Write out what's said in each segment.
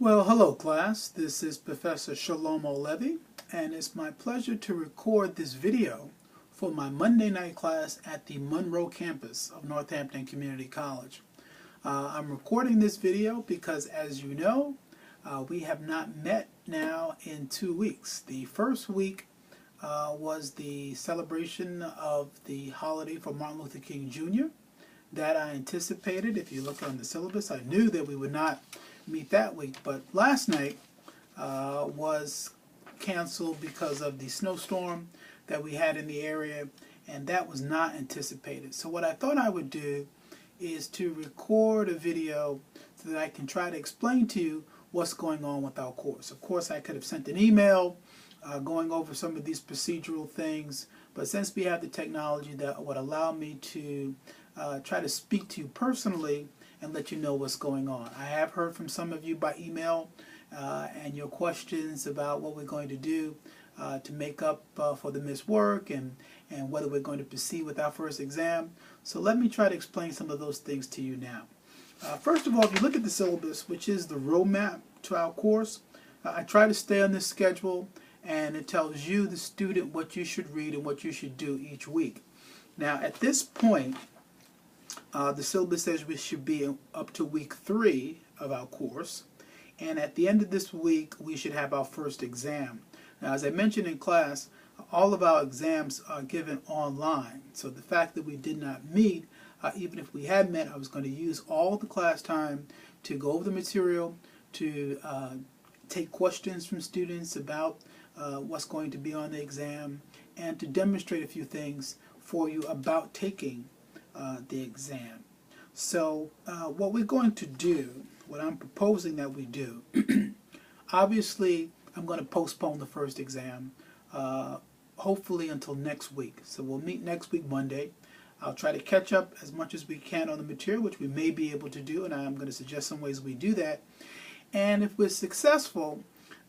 Well, hello class. This is Professor Levy, and it's my pleasure to record this video for my Monday night class at the Monroe campus of Northampton Community College. I'm recording this video because, as you know, we have not met now in 2 weeks. The first week was the celebration of the holiday for Martin Luther King Jr. that I anticipated. If you look on the syllabus, I knew that we would not meet that week, but last night was canceled because of the snowstorm that we had in the area, and that was not anticipated. So what I thought I would do is to record a video so that I can try to explain to you what's going on with our course. Of course, I could have sent an email going over some of these procedural things, but since we have the technology that would allow me to try to speak to you personally and let you know what's going on. I have heard from some of you by email and your questions about what we're going to do to make up for the missed work and whether we're going to proceed with our first exam. So let me try to explain some of those things to you now. First of all, if you look at the syllabus, which is the roadmap to our course, I try to stay on this schedule, and it tells you, the student, what you should read and what you should do each week. Now, at this point, the syllabus says we should be up to week 3 of our course, and at the end of this week we should have our first exam. Now, as I mentioned in class, all of our exams are given online, so the fact that we did not meet, even if we had met, I was going to use all the class time to go over the material, to take questions from students about what's going to be on the exam, and to demonstrate a few things for you about taking the exam. So what we're going to do, what I'm proposing that we do, obviously I'm going to postpone the first exam hopefully until next week. So we'll meet next week Monday. I'll try to catch up as much as we can on the material, which we may be able to do, and I'm going to suggest some ways we do that. And if we're successful,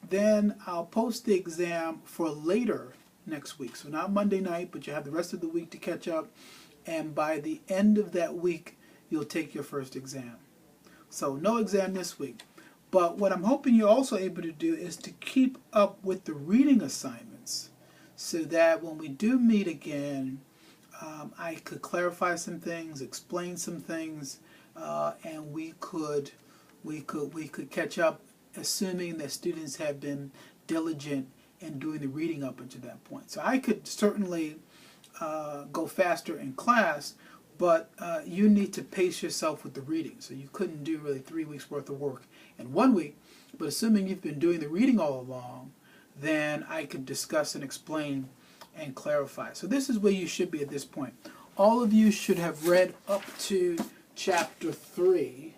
then I'll post the exam for later next week. So not Monday night, but you have the rest of the week to catch up. And by the end of that week, you'll take your first exam. So no exam this week. But what I'm hoping you're also able to do is to keep up with the reading assignments so that when we do meet again, I could clarify some things, explain some things, and we could catch up, assuming that students have been diligent in doing the reading up until that point. So I could certainly go faster in class, but you need to pace yourself with the reading. So you couldn't do really 3 weeks worth of work in 1 week, but assuming you've been doing the reading all along, then I could discuss and explain and clarify. So this is where you should be at this point. All of you should have read up to chapter 3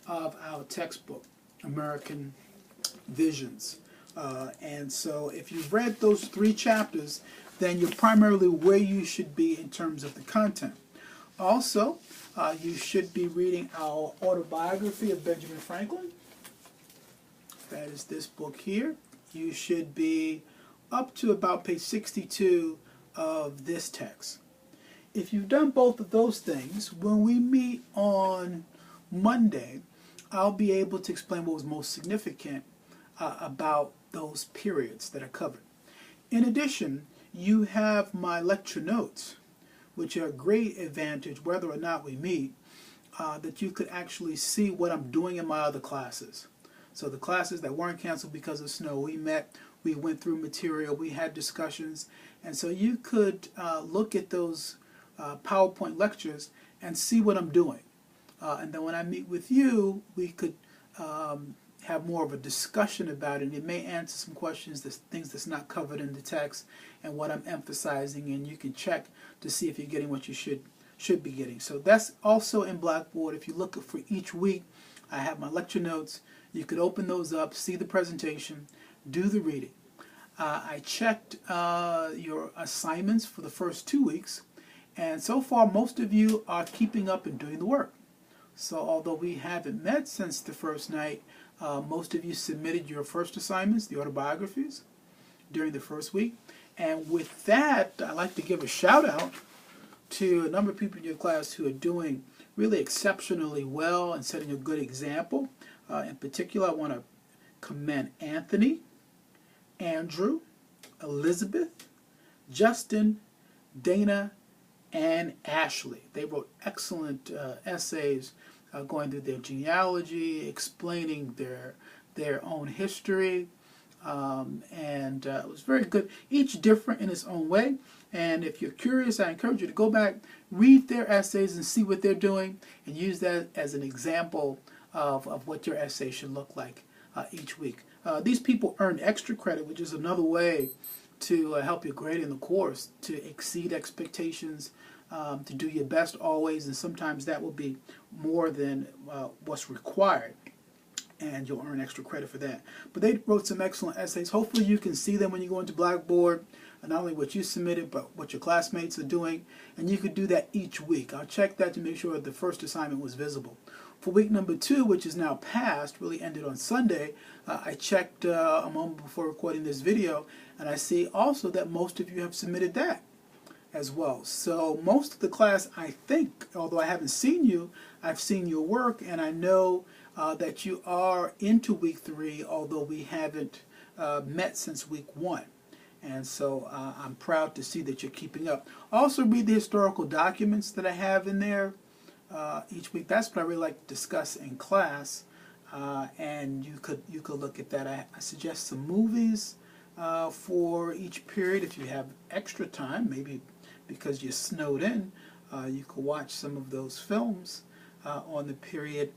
of our textbook, American Visions. And so if you've read those 3 chapters, then you're primarily where you should be in terms of the content. Also, you should be reading our autobiography of Benjamin Franklin. That is this book here. You should be up to about page 62 of this text. If you've done both of those things, when we meet on Monday, I'll be able to explain what was most significant about those periods that are covered. In addition, you have my lecture notes, which are a great advantage whether or not we meet, that you could actually see what I'm doing in my other classes. So the classes that weren't canceled because of snow, we met, we went through material, we had discussions, and so you could look at those PowerPoint lectures and see what I'm doing. And then when I meet with you, we could have more of a discussion about it. It may answer some questions, things that's not covered in the text and what I'm emphasizing, and you can check to see if you're getting what you should be getting. So that's also in Blackboard. If you look for each week, I have my lecture notes. You could open those up, see the presentation, do the reading. I checked your assignments for the first 2 weeks, and so far most of you are keeping up and doing the work. So although we haven't met since the first night, most of you submitted your first assignments, the autobiographies, during the first week. And with that, I'd like to give a shout out to a number of people in your class who are doing really exceptionally well and setting a good example. In particular, I want to commend Anthony, Andrew, Elizabeth, Justin, Dana, and Ashley. They wrote excellent essays going through their genealogy, explaining their own history, and it was very good, each different in its own way. And if you're curious, I encourage you to go back, read their essays and see what they're doing, and use that as an example of what your essay should look like each week. These people earn extra credit, which is another way to help you grade in the course, to exceed expectations, to do your best always, and sometimes that will be more than what's required, and you'll earn extra credit for that. But they wrote some excellent essays. Hopefully you can see them when you go into Blackboard, and not only what you submitted, but what your classmates are doing, and you could do that each week. I'll check that to make sure that the first assignment was visible. For week number 2, which is now past, really ended on Sunday, I checked a moment before recording this video, and I see also that most of you have submitted that as well. So most of the class, I think, although I haven't seen you, I've seen your work, and I know that you are into week 3, although we haven't met since week 1. And so I'm proud to see that you're keeping up. Also read the historical documents that I have in there each week. That's what I really like to discuss in class, and you could look at that. I suggest some movies for each period if you have extra time, maybe because you're snowed in. You could watch some of those films on the period,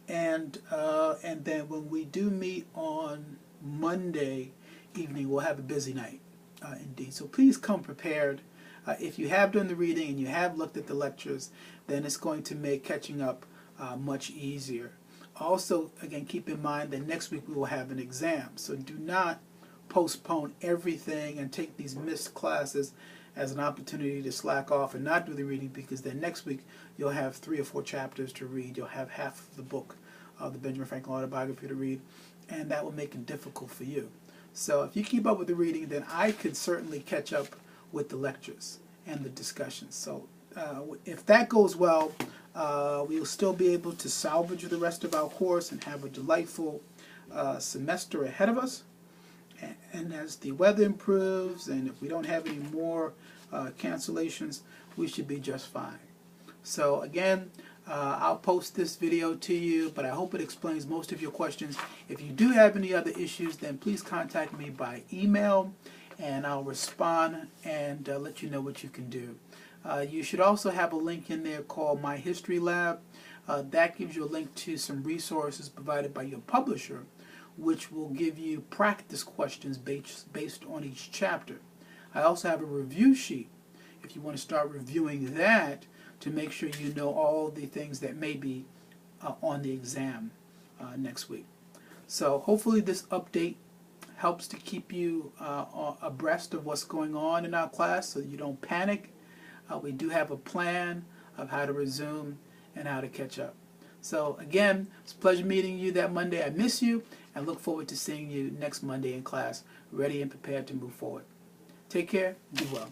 and then when we do meet on Monday evening, we'll have a busy night indeed. So please come prepared. If you have done the reading and you have looked at the lectures, then it's going to make catching up much easier. Also, again, keep in mind that next week we will have an exam, so do not postpone everything and take these missed classes as an opportunity to slack off and not do the reading, because then next week you'll have 3 or 4 chapters to read. You'll have half of the book of the Benjamin Franklin autobiography to read, and that will make it difficult for you. So if you keep up with the reading, then I could certainly catch up with the lectures and the discussions. So if that goes well, we'll still be able to salvage the rest of our course and have a delightful semester ahead of us. And as the weather improves, and if we don't have any more cancellations, we should be just fine. So again, I'll post this video to you, but I hope it explains most of your questions. If you do have any other issues, then please contact me by email, and I'll respond and let you know what you can do. You should also have a link in there called My History Lab. That gives you a link to some resources provided by your publisher, which will give you practice questions based on each chapter. I also have a review sheet if you want to start reviewing that to make sure you know all the things that may be on the exam next week. So hopefully this update helps to keep you abreast of what's going on in our class so you don't panic. We do have a plan of how to resume and how to catch up. So again, it's a pleasure meeting you that Monday. I miss you and look forward to seeing you next Monday in class, ready and prepared to move forward. Take care. Be well.